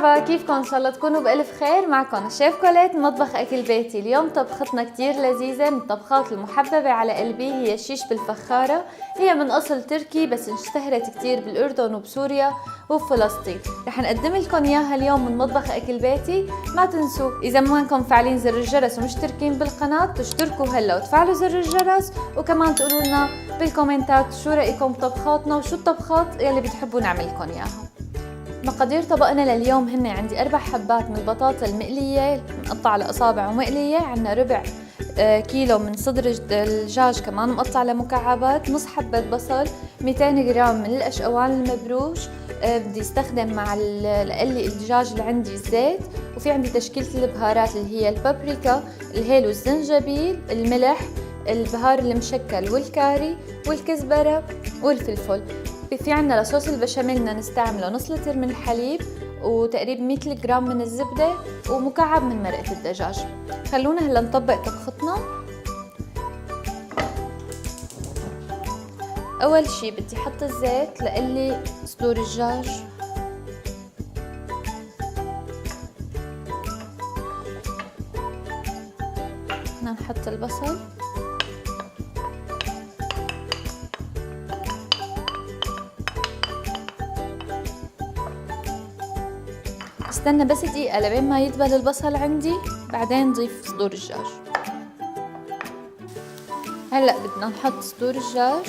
مرحبا، كيفكم؟ ان شاء الله تكونوا بألف خير. معكم الشيف كوليت من مطبخ أكل بيتي. اليوم طبختنا كتير لذيذة من الطبخات المحببة على قلبي، هي الشيش بالفخارة. هي من أصل تركي بس اشتهرت كتير بالأردن وبسوريا وبفلسطين. رح نقدم لكم إياها اليوم من مطبخ أكل بيتي. ما تنسوا إذا ما انكم فاعلين زر الجرس ومشتركين بالقناة تشتركوا هلا وتفعلوا زر الجرس، وكمان تقولوا لنا بالكومنتات شو رأيكم بطبخاتنا وشو الطبخات يلي بتحبوا نعمل لكم إياها. مقادير طبقنا لليوم هن: عندي 4 حبات من البطاطا المقلية مقطعة على أصابع ومقلية، عندنا ربع كيلو من صدر الدجاج كمان مقطع لمكعبات، نص حبة بصل، 200 جرام من القشقوان المبروش. بدي استخدم مع لقلي الدجاج اللي عندي الزيت، وفي عندي تشكيلة البهارات اللي هي البابريكا، الهيل والزنجبيل، الملح، البهار المشكل والكاري والكزبرة والفلفل. في عنا لصوص البشاميل بدنا نستعمله نص لتر من الحليب وتقريبا 100 جرام من الزبدة ومكعب من مرقة الدجاج. خلونا هلا نطبق طبختنا. أول شي بدي أحط الزيت لقلي صدور الدجاج، بدنا نحط البصل، استنى بس دقيقة لبين ما يدبل البصل عندي، بعدين نضيف صدور الدجاج. هلا بدنا نحط صدور الدجاج،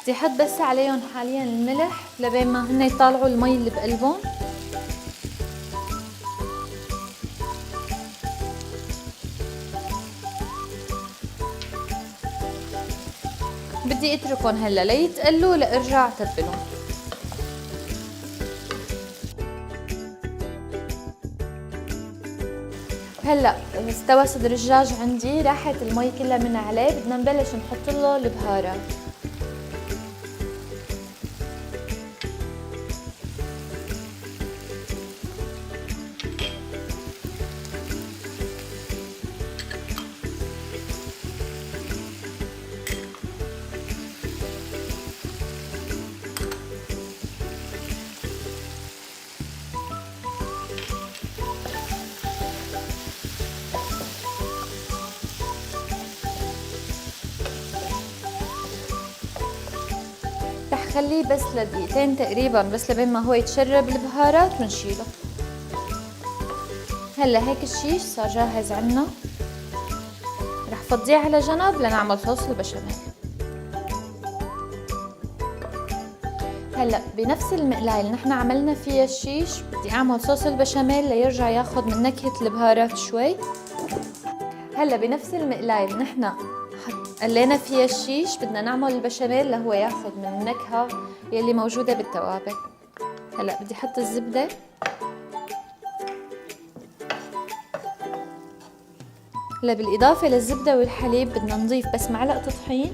بدي احط بس عليهم حاليا الملح لبين ما هن يطالعوا المي اللي بقلبهم. بدي اتركهم هلا ليتقلوا لارجع تبلهم. هلا استوى صدر الدجاج عندي، راحت المي كلها من عليه، بدنا نبلش نحط له البهارات. رح خليه بس لدقيقتين تقريبا، بس لبين ما هو يتشرب البهارات ونشيله. هلا هيك الشيش صار جاهز عنا، رح فضيه على جنب لنعمل صوص البشاميل. هلا بنفس المقلاية اللي نحن عملنا فيها الشيش بدي اعمل صوص البشاميل ليرجع ياخد من نكهة البهارات شوي. هلا بنفس المقلاية اللي نحن قلينا فيها الشيش بدنا نعمل البشاميل لهو ياخد من النكهة يلي موجودة بالتوابل. هلا بدي احط الزبدة، هلا بالاضافة للزبدة والحليب بدنا نضيف بس معلقة طحين،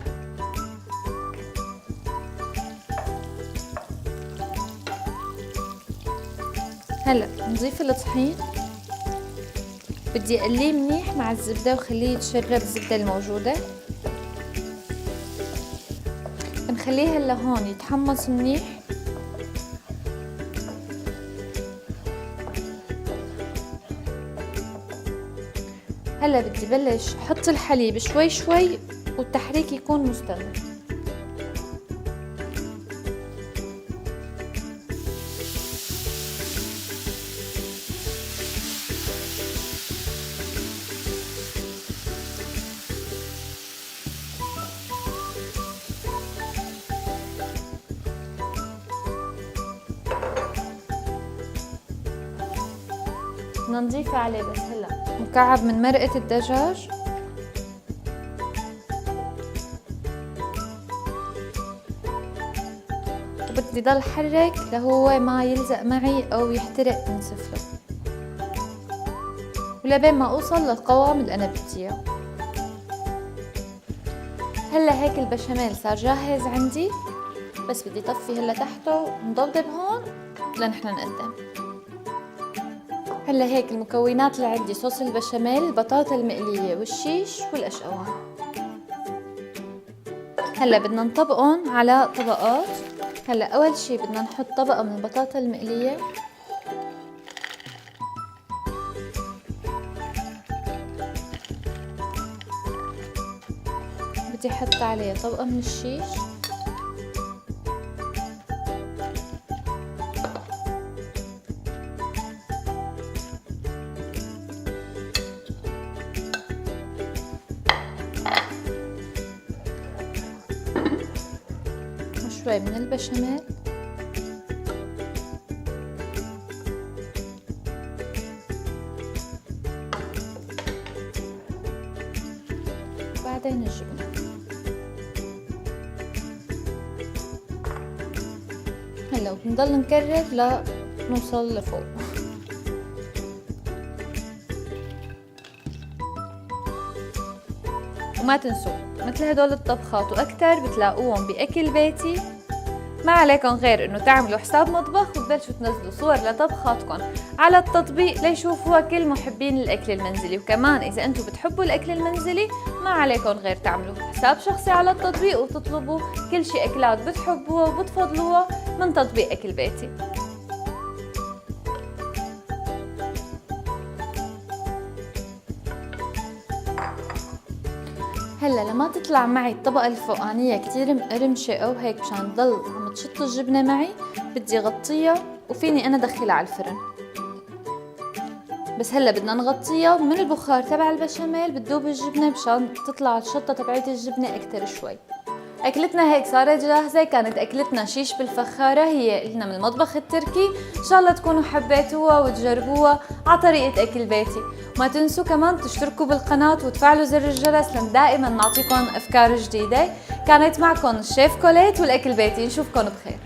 هلا نضيف الطحين، بدي اقليه منيح مع الزبدة وخليه يتشرب الزبدة الموجودة. بنخليه هلا هون يتحمص منيح. هلا بدي بلش احط الحليب شوي شوي والتحريك يكون مستمر. بدنا نضيف عليه بس هلا مكعب من مرقة الدجاج، وبدي ضل حرك لهو ما يلزق معي او يحترق من سفله، ولبين ما اوصل للقوام اللي انا بدي اياه. هلا هيك البشاميل صار جاهز عندي، بس بدي طفي هلا تحته ونضبضب هون لنحن نقدم. هلا هيك المكونات اللي عندي: صوص البشاميل، البطاطا المقلية والشيش والقشقوان. هلا بدنا نطبقهم على طبقات. هلا اول شي بدنا نحط طبقة من البطاطا المقلية، بدي احط عليها طبقة من الشيش، وشوي من البشاميل، وبعدين الجبنة. هلا وبنضل نكرر لنوصل لفوق. وما تنسوا مثل هدول الطبخات واكتر بتلاقوهم باكل بيتي. ما عليكم غير انه تعملوا حساب مطبخ وتبلشوا تنزلوا صور لطبخاتكم على التطبيق ليشوفوها كل محبين الاكل المنزلي. وكمان اذا انتم بتحبوا الاكل المنزلي ما عليكم غير تعملوا حساب شخصي على التطبيق وتطلبوا كل شي اكلات بتحبوها وبتفضلوها من تطبيق اكل بيتي. هلا لما تطلع معي الطبقة الفوقانية كتير مقرمشة او هيك مشان تضل عم تشط الجبنة معي، بدي غطيها وفيني انا دخلها على الفرن. بس هلا بدنا نغطيها من البخار تبع البشاميل بتذوب الجبنة مشان تطلع الشطة تبعت الجبنة اكتر شوي. اكلتنا هيك صارت جاهزة. كانت اكلتنا شيش بالفخارة، هي قلنا من المطبخ التركي. ان شاء الله تكونوا حبيتوها وتجربوها على طريقة اكل بيتي. ما تنسوا كمان تشتركوا بالقناة وتفعلوا زر الجرس لان دائما نعطيكم افكار جديدة. كانت معكم الشيف كوليت والاكل بيتي. نشوفكم بخير.